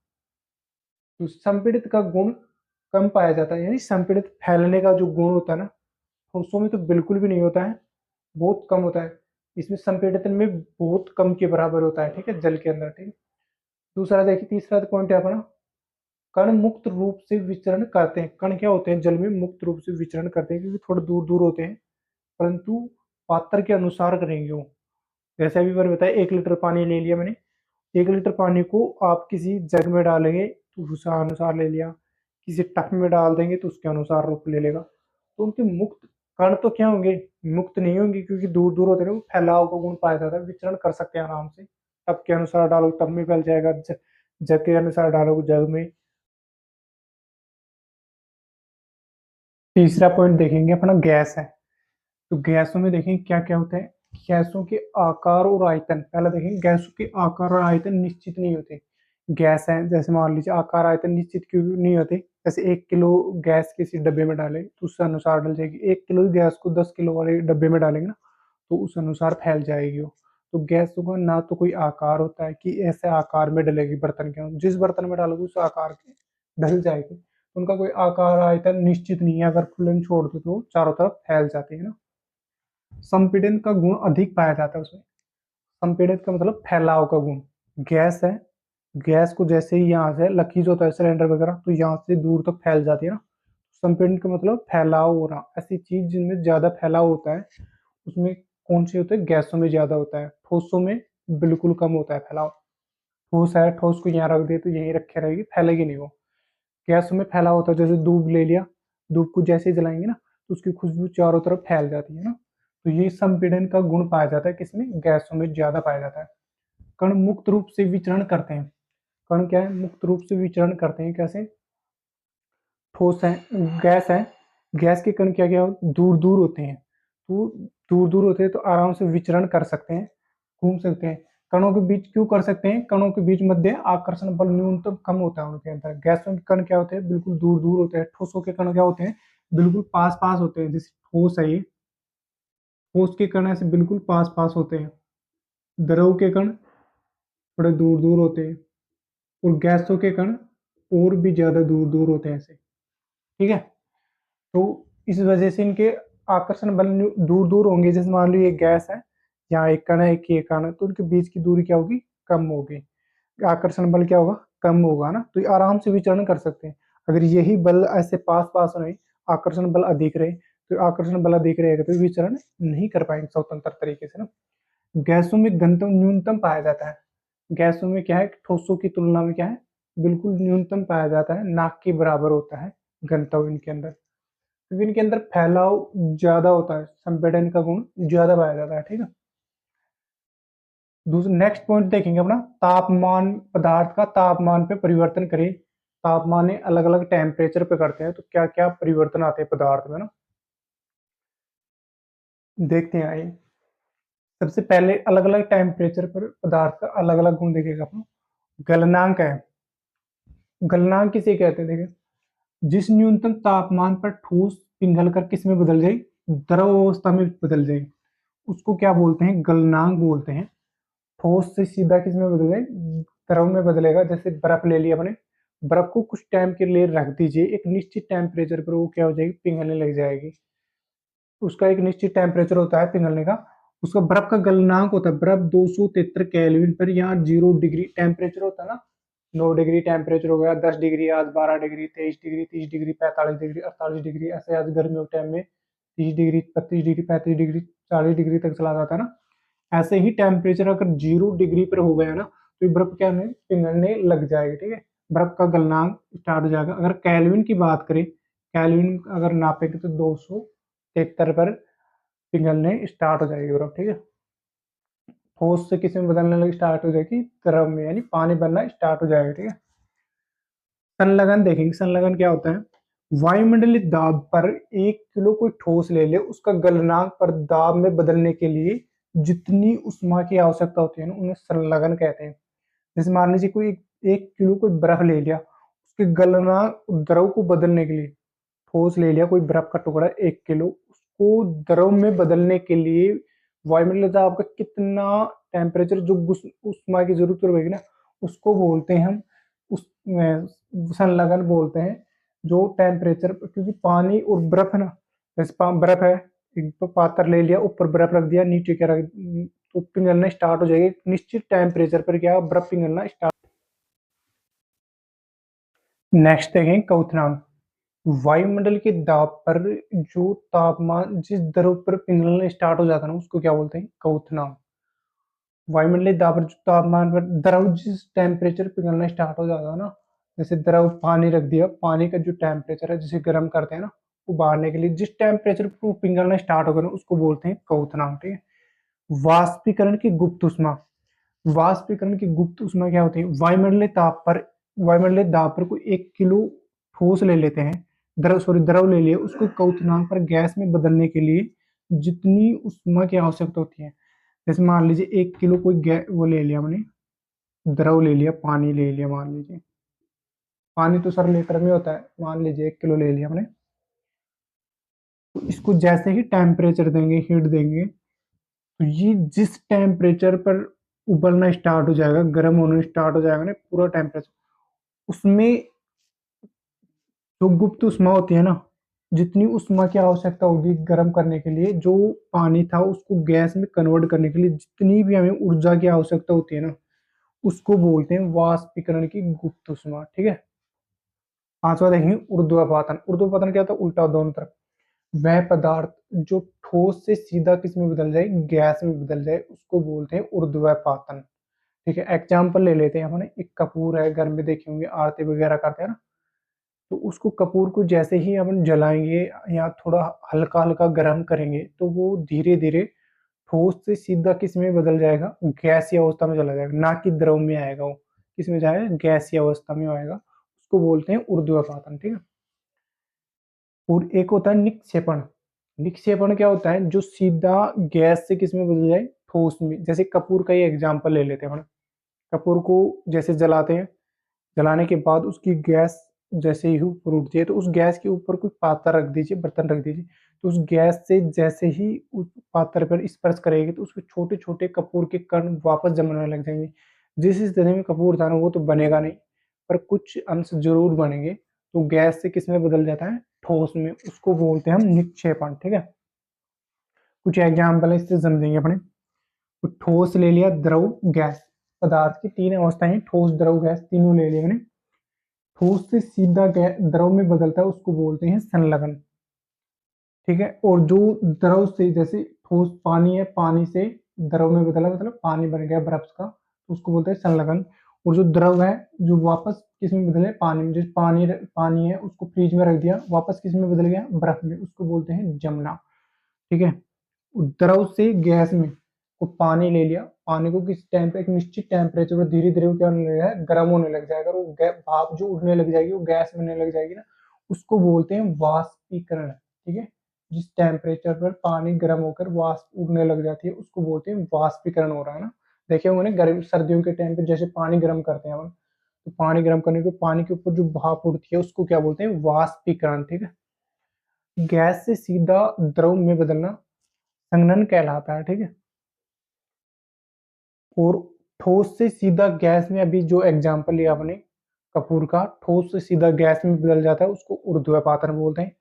तो संपीड़ित का गुण कम पाया जाता है, यानी संपीड़ित फैलने का जो गुण होता है ना, ठोसों में तो बिल्कुल भी नहीं होता है, बहुत कम होता है। इसमें संपीड़ित में बहुत कम के बराबर होता है, ठीक है, जल के अंदर, ठीक है। दूसरा देखिए, तीसरा पॉइंट है अपना, कण मुक्त रूप से विचरण करते हैं। कण क्या होते हैं? जल में मुक्त रूप से विचरण करते हैं, क्योंकि थोड़े दूर दूर होते हैं, परंतु पात्र के अनुसार करेंगे वो। जैसे अभी मैंने बताया, 1 लीटर पानी ले लिया मैंने, 1 लीटर पानी को आप किसी जग में डालेंगे तो उसका अनुसार ले लिया, किसी टब में डाल देंगे तो उसके अनुसार रूप ले लेगा। तो उनके मुक्त कण तो क्या होंगे? मुक्त नहीं होंगे, क्योंकि दूर दूर होते हैं, वो फैलाव का गुण पाया जाता है, विचरण कर सकते हैं आराम से। टब के अनुसार डालो टब में फैल जाएगा, जग के अनुसार डालोगे जग में। तीसरा पॉइंट देखेंगे अपना, गैस है। तो गैसों में देखेंगे क्या क्या होता है। गैसों के आकार और आयतन, पहले देखेंगे गैसों के आकार और आयतन निश्चित नहीं होते। गैस है, जैसे मान लीजिए आकार आयतन निश्चित क्यों नहीं होते? जैसे 1 किलो गैस किसी डब्बे में डालें तो उस अनुसार डल जाएगी, 1 किलो गैस को 10 किलो वाले डब्बे में डालेंगे ना, तो उस अनुसार फैल जाएगी वो। तो गैसों का ना तो कोई आकार होता है कि ऐसे आकार में डलेगी बर्तन के अंदर, जिस बर्तन में डालोगे उस आकार के ढल जाएगी। उनका कोई आकार आयतन निश्चित नहीं है, अगर खुले में छोड़ दो तो चारों तरफ फैल जाती है ना। संपीड़न का गुण अधिक पाया जाता है उसमें। संपीड़ित का मतलब फैलाव का गुण। गैस है, गैस को जैसे ही यहाँ से लकीज होता है सिलेंडर वगैरह, तो यहाँ से दूर तक फैल जाती है ना। संपीड़न का मतलब फैलाव हो रहा, ऐसी चीज जिनमें ज्यादा फैलाव होता है, उसमें कौन सी होता है? गैसों में ज्यादा होता है, ठोसों में बिल्कुल कम होता है फैलाव। ठोस है, ठोस को यहाँ रख दे तो यहीं रखे रहेगी, फैलेगी नहीं वो। गैसों में फैलाव होता है, जैसे दूध ले लिया, दूध को जैसे ही जलाएंगे ना तो उसकी खुशबू चारों तरफ फैल जाती है ना। तो ये संपीड़न का गुण पाया जाता है किसमें? गैसों में ज्यादा पाया जाता है। कण मुक्त रूप से विचरण करते हैं। कण क्या है? मुक्त रूप से विचरण करते हैं। कैसे? ठोस है, गैस है, गैस के कण क्या क्या दूर दूर होते हैं, तो दूर दूर होते हैं तो आराम से विचरण कर सकते हैं, घूम सकते हैं। कणों के बीच क्यों कर सकते हैं? कणों के बीच मध्य आकर्षण बल न्यूनतम कम होता है उनके अंदर। गैसों के कण क्या होते हैं? बिल्कुल दूर दूर होते हैं। ठोसों के कण क्या होते हैं? बिल्कुल पास पास होते हैं। जैसे ठोस है ये, ठोस के कण ऐसे बिल्कुल पास पास होते हैं। द्रव के कण थोड़े दूर दूर होते हैं, और गैसों के कण और भी ज्यादा दूर दूर होते हैं ऐसे, ठीक है। तो इस वजह से इनके आकर्षण बल दूर दूर होंगे। जैसे मान लो ये गैस है, यहाँ एक कण है, एक ये कण है, तो उनके बीच की दूरी क्या होगी? कम होगी। आकर्षण बल क्या होगा? कम होगा ना, तो ये आराम से विचरण कर सकते हैं। अगर यही बल ऐसे पास पास रहे, आकर्षण बल अधिक रहे, तो आकर्षण बल अधिक रहेगा तो विचरण नहीं कर पाएंगे स्वतंत्र तरीके से ना। गैसों में घनत्व न्यूनतम पाया जाता है। गैसों में क्या है? ठोसों की तुलना में क्या है? बिल्कुल न्यूनतम पाया जाता है, ना के बराबर होता है घनत्व इनके अंदर, क्योंकि इनके अंदर फैलाव ज्यादा होता है, संपीड़न का गुण ज्यादा पाया जाता है, ठीक है। दूसरा नेक्स्ट पॉइंट देखेंगे अपना, तापमान। पदार्थ का तापमान पे परिवर्तन करें। तापमान अलग अलग टेम्परेचर पे करते हैं तो क्या क्या परिवर्तन आते हैं पदार्थ में ना, देखते हैं आइए। सबसे पहले अलग अलग टेम्परेचर पर पदार्थ का अलग अलग गुण देखेगा अपना। गलनांक है। गलनांक किसे कहते हैं? देखिए, जिस न्यूनतम तापमान पर ठोस पिघल कर किस में बदल जाए? द्रव अवस्था में बदल जाए, उसको क्या बोलते हैं? गलनांक बोलते हैं। ठोस से सीधा किस में बदल जाए? द्रव में बदलेगा। जैसे बर्फ ले लिया अपने, बर्फ को कुछ टाइम के लिए रख दीजिए, एक निश्चित टेम्परेचर पर वो क्या हो जाएगी? पिघलने लग जाएगी। उसका एक निश्चित टेम्परेचर होता है पिघलने का, उसका बर्फ का गलनांक होता है। बर्फ 273 केल्विन पर, यहाँ 0 डिग्री टेम्परेचर होता है ना, 9 डिग्री टेम्परेचर हो गया, 10 डिग्री, आज 12 degree, 23 degree, 30 degree, 45 degree, 48 degree, ऐसे आज गर्मियों के टाइम में 30 डिग्री, 32 डिग्री, 35 डिग्री, 40 डिग्री तक चला जाता है ना। ऐसे ही टेम्परेचर अगर 0 डिग्री पर हो गया ना, तो ये बर्फ क्या है? पिघलने लग जाएगी, ठीक है। बर्फ का गलनांक स्टार्ट हो जाएगा। अगर केल्विन की बात करें, केल्विन अगर नापेंगे तो 273 पर पिघलने स्टार्ट हो जाएगी बर्फ, ठीक है। ठोस से किस में बदलने लगी स्टार्ट हो जाएगी, द्रव में, यानी पानी बनना स्टार्ट हो जाएगा, ठीक है। संलग्न देखेंगे, संलग्न क्या होता है, वायुमंडलीय दाब पर 1 किलो कोई ठोस ले ले, उसका गलनांक पर दाब में बदलने के लिए जितनी उष्मा की आवश्यकता होती है ना, उन्हें संलग्न कहते हैं। जैसे मान लीजिए कोई 1 किलो कोई बर्फ ले लिया, उसके गलनांक द्रव को बदलने के लिए, ठोस ले लिया कोई बर्फ का टुकड़ा 1 किलो, उसको द्रव में बदलने के लिए वायुमंडलीय दाब का कितना टेम्परेचर, जो उष्मा की जरूरत रहेगी ना, उसको बोलते हैं हम उस संलग्न बोलते हैं। जो टेम्परेचर, क्योंकि पानी और बर्फ है ना, जैसे बर्फ है, एक तो पात्र ले लिया, ऊपर बर्फ रख दिया, नीचे क्या रख, तो पिघलना स्टार्ट हो जाएगी निश्चित टेम्परेचर पर, क्या बर्फ पिघलना स्टार्ट। नेक्स्ट देखें क्वथनांक। वायुमंडल के दाब पर जो तापमान जिस द्रव पर पिघलना स्टार्ट हो जाता है ना, उसको क्या बोलते हैं, क्वथनांक। वायुमंडलीय दाब पर जो तापमान पर द्रव जिस टेम्परेचर पिघलना स्टार्ट हो जाता है ना, जैसे द्रव पानी रख दिया, पानी का जो टेम्परेचर है जिसे गर्म करते हैं ना उबालने के लिए, जिस टेम्परेचर पर वो पिघलना स्टार्ट होगा ना, उसको बोलते हैं क्वथनांक, ठीक है। वाष्पीकरण की गुप्त उष्मा। वाष्पीकरण की गुप्त उष्मा क्या होती है, वायुमंडलीय दाब पर कोई 1 किलो ठोस ले लेते हैं, द्रव ले लिए, उसको क्वथनांक पर गैस में बदलने के लिए जितनी उष्मा की आवश्यकता होती है, जैसे मान लीजिए 1 किलो कोई वो ले लिया हमने, द्रव ले लिया, पानी ले लिया, मान लीजिए पानी तो सर लीटर में होता है, मान लीजिए 1 किलो ले लिया हमने, तो इसको जैसे ही टेम्परेचर देंगे, हीट देंगे, तो ये जिस टेम्परेचर पर उबलना स्टार्ट हो जाएगा, गर्म होने स्टार्ट हो जाएगा ना पूरा टेम्परेचर, उसमें जो गुप्त उष्मा होती है ना, जितनी उष्मा की आवश्यकता होगी गर्म करने के लिए, जो पानी था उसको गैस में कन्वर्ट करने के लिए जितनी भी हमें ऊर्जा की आवश्यकता होती है ना, उसको बोलते हैं वाष्पीकरण की गुप्त उष्मा, ठीक है। पांचवा देखेंगे ऊर्ध्वपातन। ऊर्ध्वपातन क्या होता है, उल्टा दोनों तरफ, वह पदार्थ जो ठोस से सीधा किस में बदल जाए, गैस में बदल जाए, उसको बोलते हैं ऊर्ध्वपातन, ठीक है। एग्जाम्पल ले लेते हैं अपने, एक कपूर है, घर में देखे होंगे आरती वगैरह करते हैं ना, तो उसको कपूर को जैसे ही अपन जलाएंगे या थोड़ा हल्का हल्का गर्म करेंगे, तो वो धीरे धीरे ठोस से सीधा किस में बदल जाएगा, गैसीय अवस्था में चला जाएगा, ना कि द्रव में आएगा, वो किस में जाएगा, गैसीय अवस्था में आएगा, उसको बोलते हैं ऊर्ध्वपातन, ठीक है। और एक होता है निक्षेपण। निक्षेपण क्या होता है, जो सीधा गैस से किस में बदल जाए, ठोस में। जैसे कपूर का ही एग्जाम्पल ले लेते हैं, कपूर को जैसे जलाते हैं, जलाने के बाद उसकी गैस जैसे ही ऊपर उठती है, तो उस गैस के ऊपर कोई पात्र रख दीजिए, बर्तन रख दीजिए, तो उस गैस से जैसे ही उस पात्र पर स्पर्श करेगी, तो उसमें छोटे छोटे कपूर के कण वापस जमने लग जाएंगे। जिस स्थिति में कपूर था ना, वो तो बनेगा नहीं, पर कुछ अंश जरूर बनेंगे, तो गैस से किस में बदल जाता है, ठोस में, उसको बोलते हैं हम निक्षेपण, ठीक है। कुछ एग्जाम्पल है, इससे समझेंगे अपने। तो ठोस ले लिया, द्रव, गैस, पदार्थ की तीन अवस्थाएं, ठोस द्रव गैस, तीनों ले लिए मैंने। ठोस से सीधा द्रव में बदलता है, उसको बोलते हैं संलग्न, ठीक है। और जो द्रव से, जैसे ठोस पानी है, पानी से द्रव में बदला, मतलब पानी बन गया बर्फ का, तो उसको बोलते हैं संलग्न। और जो द्रव है, जो वापस किस में बदले, पानी में, जैसे पानी है, उसको फ्रिज में रख दिया, वापस किस में बदल गया, बर्फ में, उसको बोलते हैं जमना, ठीक है। द्रव से गैस में, को पानी ले लिया, पानी को किस टाइम पे, एक निश्चित टेम्परेचर पर धीरे धीरे क्या होने लगेगा, गर्म होने लग जाएगा, और वो भाप जो उड़ने लग जाएगी, वो गैस बनने लग जाएगी ना, उसको बोलते हैं वाष्पीकरण, ठीक है। जिस टेम्परेचर पर पानी गर्म होकर वाष्प उड़ने लग जाती है, उसको बोलते हैं वाष्पीकरण हो रहा है ना। देखे होंगे ना, गर्म सर्दियों के टाइम पे जैसे पानी गर्म करते हैं अपन, तो पानी गर्म करने के पानी के ऊपर जो भाप उड़ती है, उसको क्या बोलते हैं, वाष्पीकरण, ठीक है। गैस से सीधा द्रव में बदलना संघनन कहलाता है, ठीक है। और ठोस से सीधा गैस में, अभी जो एग्जांपल लिया आपने कपूर का, ठोस से सीधा गैस में बदल जाता है, उसको ऊर्ध्वपातन बोलते हैं।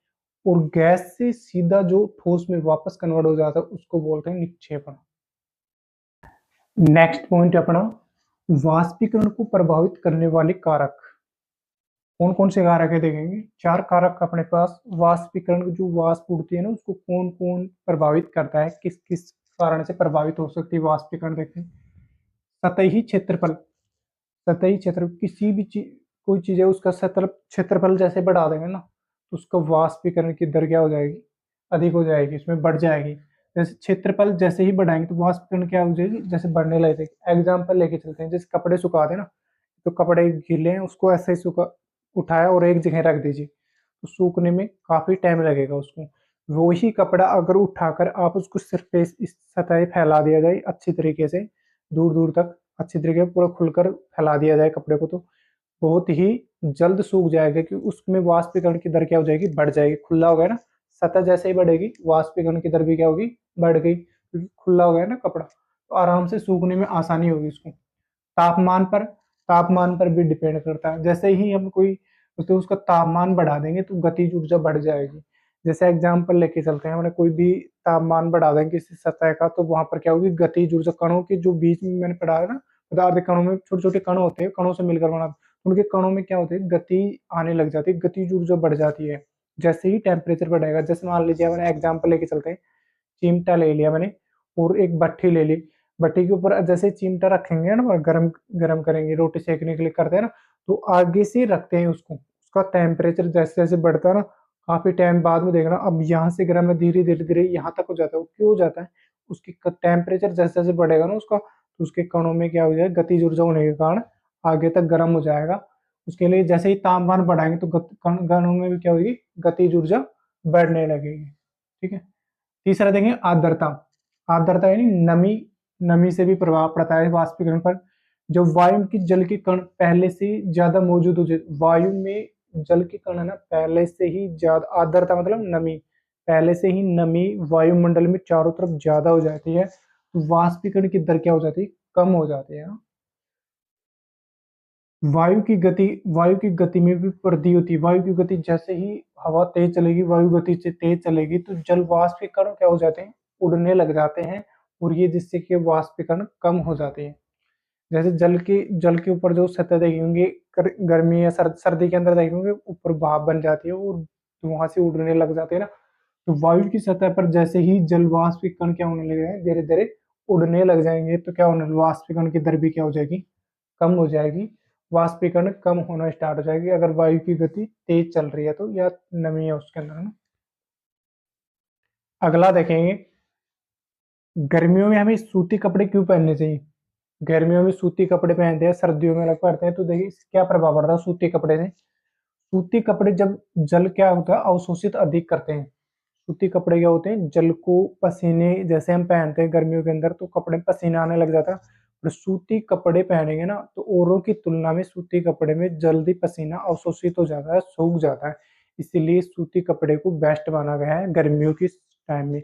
और गैस से सीधा जो ठोस में वापस कन्वर्ट हो जाता है, उसको बोलते हैं निक्षेपण। नेक्स्ट पॉइंट अपना, वाष्पीकरण को प्रभावित करने वाले कारक। कौन कौन से कारक है देखेंगे, चार कारक अपने पास, वाष्पीकरण की जो वाष्प उड़ती है ना, उसको कौन कौन प्रभावित करता है, किस किस कारण से प्रभावित हो सकती है वाष्पीकरण, देखते हैं। सतही क्षेत्रफल, सतही क्षेत्र, किसी भी चीज कोई चीज़ है उसका क्षेत्रफल जैसे बढ़ा देंगे ना, तो उसका वाष्पीकरण की दर क्या हो जाएगी, अधिक हो जाएगी, इसमें बढ़ जाएगी। जैसे क्षेत्रफल जैसे ही बढ़ाएंगे तो वाष्पीकरण क्या हो जाएगी, जैसे बढ़ने लगेगी। एग्जाम्पल लेके चलते हैं, जैसे कपड़े सुखा दे ना, तो कपड़े गीले हैं उसको ऐसे ही सुखा उठाया और एक जगह रख दीजिए, तो सूखने में काफ़ी टाइम लगेगा उसको। वही कपड़ा अगर उठाकर आप उसको सरफेस इस सतह फैला दिया जाए अच्छी तरीके से, दूर दूर तक अच्छी तरीके से पूरा खुलकर फैला दिया जाए कपड़े को, तो बहुत ही जल्द सूख जाएगा कि उसमें वाष्पीकरण की दर क्या हो जाएगी, बढ़ जाएगी। खुला हो गया ना, सतह जैसे ही बढ़ेगी वाष्पीकरण की दर भी क्या होगी, बढ़ गई, क्योंकि खुला हो गया ना कपड़ा, तो आराम से सूखने में आसानी होगी उसको। तापमान पर तापमान पर भी डिपेंड करता है। जैसे ही हम कोई तो उसका तापमान बढ़ा देंगे तो गतिज ऊर्जा बढ़ जाएगी। जैसे एग्जाम्पल लेके चलते हैं, हमने कोई भी तापमान बढ़ा देंगे किसी सतह का, तो वहां पर क्या होगी, गतिज ऊर्जा, कणों के जो बीच में मैंने पढ़ा है ना, पदार्थ कणों में छोटे छोटे कण होते हैं, कणों से मिलकर बना, उनके कणों में क्या होते है, गति आने लग जाती है, गतिज ऊर्जा बढ़ जाती है जैसे ही टेम्परेचर बढ़ेगा। जैसे मान लीजिए मैंने एग्जाम्पल लेके चलते हैं, चिमटा ले लिया मैंने और एक भट्ठी ले ली, भट्टी के ऊपर जैसे चिमटा रखेंगे ना, गरम गरम करेंगे, रोटी सेकने के लिए करते हैं ना, तो आगे से रखते हैं उसको, उसका टेम्परेचर जैसे जैसे बढ़ता है ना, काफी टाइम बाद में देखना अब यहाँ से गर्म है, धीरे धीरे धीरे यहाँ तक हो जाता है। वो क्यों हो जाता है, उसकी टेम्परेचर जैसे जैसे बढ़ेगा ना उसका, तो उसके कणों में क्या हो जाएगा, गतिज ऊर्जा होने के कारण आगे तक गर्म हो जाएगा। उसके लिए जैसे ही तापमान बढ़ाएंगे तो कणों में भी क्या होगी, गतिज ऊर्जा बढ़ने लगेगी। ठीक है। तीसरा देखेंगे आर्द्रता। आर्द्रता यानी नमी, नमी से भी प्रभाव पड़ता है वाष्पीकरण पर। जो वायु की जल के कण पहले से ज्यादा मौजूद हो जाए, वायु में जल के कण है ना पहले से ही ज्यादा, आर्द्रता मतलब नमी, पहले से ही नमी वायुमंडल में चारों तरफ ज्यादा हो जाती है, तो वाष्पीकरण की दर क्या हो जाती है, कम हो जाती है। वायु की गति में भी वृद्धि होती है। वायु की गति जैसे ही हवा तेज चलेगी, वायु गति से तेज चलेगी, तो जल वाष्पीकरण क्या हो जाते हैं, उड़ने लग जाते हैं, और ये जिससे कि वाष्पीकरण कम हो जाते हैं। जैसे जल के ऊपर जो सतह देखेंगे, गर्मी या सर्दी के अंदर देखेंगे ऊपर भाप बन जाती है और वहां से उड़ने लग जाते हैं ना, तो वायु की सतह पर जैसे ही जल वाष्पीकरण क्या होने लगे हैं, धीरे धीरे उड़ने लग जाएंगे, तो क्या होने, वाष्पीकरण की दर भी क्या हो जाएगी, कम हो जाएगी। वाष्पीकरण कम होना स्टार्ट हो जाएगी अगर वायु की गति तेज चल रही है तो, या नमी है उसके अंदर ना। अगला देखेंगे, गर्मियों में हमें सूती कपड़े क्यों पहनने चाहिए। गर्मियों में सूती कपड़े पहनते हैं, सर्दियों में अलग पहनते हैं, तो देखिए क्या प्रभाव पड़ता है सूती कपड़े से। सूती कपड़े जब जल क्या होता है, अवशोषित अधिक करते हैं। सूती कपड़े क्या होते हैं, जल को, पसीने जैसे हम पहनते हैं गर्मियों के अंदर तो कपड़े में पसीना आने लग जाता है, और सूती कपड़े पहनेंगे ना तो औरों की तुलना में सूती कपड़े में जल्दी पसीना अवशोषित हो जाता है, सूख जाता है। इसीलिए सूती कपड़े को बेस्ट माना गया है गर्मियों की टाइम में।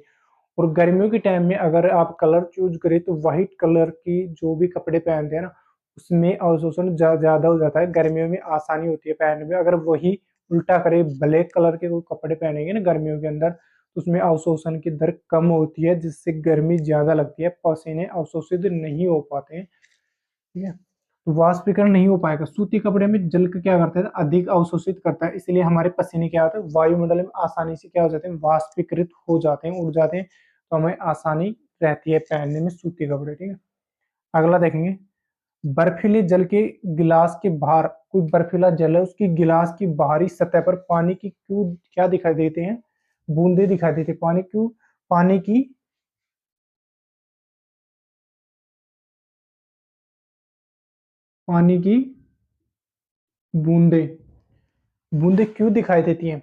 और गर्मियों के टाइम में अगर आप कलर चूज करें तो व्हाइट कलर की जो भी कपड़े पहनते हैं ना, उसमें अवशोषण ज्यादा हो जाता है, गर्मियों में आसानी होती है पहनने में। अगर वही उल्टा करे, ब्लैक कलर के कोई कपड़े पहनेंगे ना गर्मियों के अंदर, तो उसमें अवशोषण की दर कम होती है, जिससे गर्मी ज्यादा लगती है, पसीने अवशोषित नहीं हो पाते हैं। ठीक है। तो वाष्पीकरण नहीं हो पाएगा। सूती कपड़े में जल का क्या करता है, अधिक अवशोषित करता है, इसलिए हमारे पसीने क्या होते हैं, वायुमंडल में आसानी से क्या हो जाते हैं, वाष्पीकृत हो जाते हैं, उड़ जाते हैं, तो हमें आसानी रहती है पहनने में सूती कपड़े। ठीक है। अगला देखेंगे, बर्फीले जल के गिलास के बाहर, कोई बर्फीला जल है उसकी गिलास की बाहरी सतह पर पानी की क्यों क्या दिखाई देते हैं, बूंदे दिखाई देते हैं। पानी क्यों, पानी की पानी की बूंदे बूंदे क्यों दिखाई देती हैं।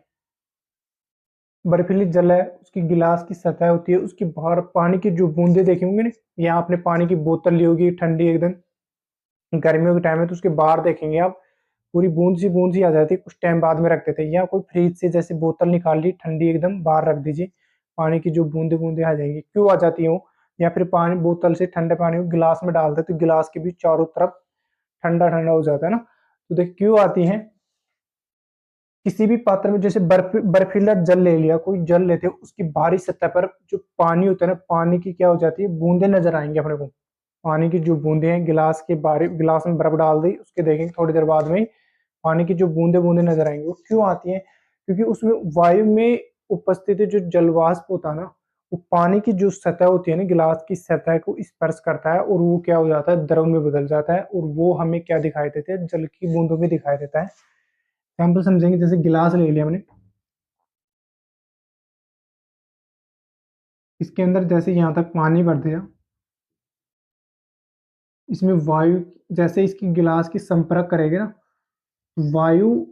बर्फीली जल है, उसकी गिलास की सतह होती है, उसकी बाहर पानी की जो बूंदे देखे होंगे ना, यहाँ आपने पानी की बोतल ली होगी ठंडी एकदम गर्मियों के टाइम में, तो उसके बाहर देखेंगे आप पूरी बूंद सी आ जाती है, कुछ टाइम बाद में रख देते हैं। या कोई फ्रिज से जैसे बोतल निकाल ली ठंडी एकदम, बाहर रख दीजिए, पानी की जो बूंदे बूंदे आ जाएंगी, क्यों आ जाती हो। या फिर पानी बोतल से ठंडे पानी को गिलास में डाल दे तो गिलास के भी चारों तरफ ठंडा ठंडा हो जाता है ना, तो देख क्यों आती है। किसी भी पात्र में जैसे बर्फीला जल ले लिया, कोई जल लेते हो, उसकी बाहरी सतह पर जो पानी होता है ना, पानी की क्या हो जाती है, बूंदे नजर आएंगे अपने को। पानी की जो बूंदे हैं, गिलास के बाहरी, गिलास में बर्फ डाल दी, उसके देखेंगे थोड़ी देर बाद में पानी की जो बूंदे बूंदे नजर आएंगे। वो क्यों आती हैं, क्योंकि उसमें वायु में उपस्थित जो जलवाष्प होता है ना, वो पानी की जो सतह होती है ना, गिलास की सतह को स्पर्श करता है और वो क्या हो जाता है, द्रव में बदल जाता है और वो हमें क्या दिखाई देते हैं, जल की बूंदों में दिखाई देता है। एग्जाम्पल समझेंगे, जैसे गिलास ले लिया हमने, इसके अंदर जैसे यहाँ तक पानी भर दिया, इसमें वायु जैसे इसकी गिलास की संपर्क करेगी ना, वायु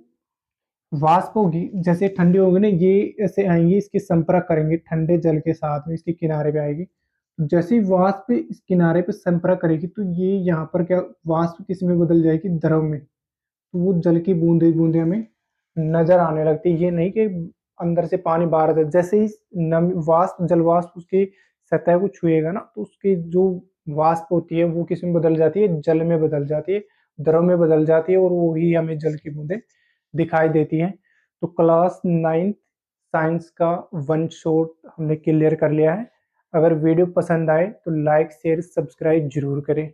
वाष्प होगी, जैसे ठंडी होगी ना, ये ऐसे आएंगी, इसकी संपर्क करेंगे ठंडे जल के साथ में, इसके किनारे पे आएगी। जैसे ही वाष्प इस किनारे पे संपर्क करेगी तो ये यहाँ पर क्या, वाष्प किस में बदल जाएगी, द्रव में। तो वो जल की बूंदे बूंदे हमें नजर आने लगती है। ये नहीं कि अंदर से पानी बाहर आ जाए, जैसे ही वाष्प जल वाष्प उसकी सतह को छुएगा ना, तो उसकी जो वाष्प होती है वो किस में बदल जाती है, जल में बदल जाती है, द्रव में बदल जाती है, और वो ही हमें जल की बूंदे दिखाई देती हैं। तो क्लास 9 साइंस का वन शॉट हमने क्लियर कर लिया है। अगर वीडियो पसंद आए तो लाइक शेयर सब्सक्राइब जरूर करें।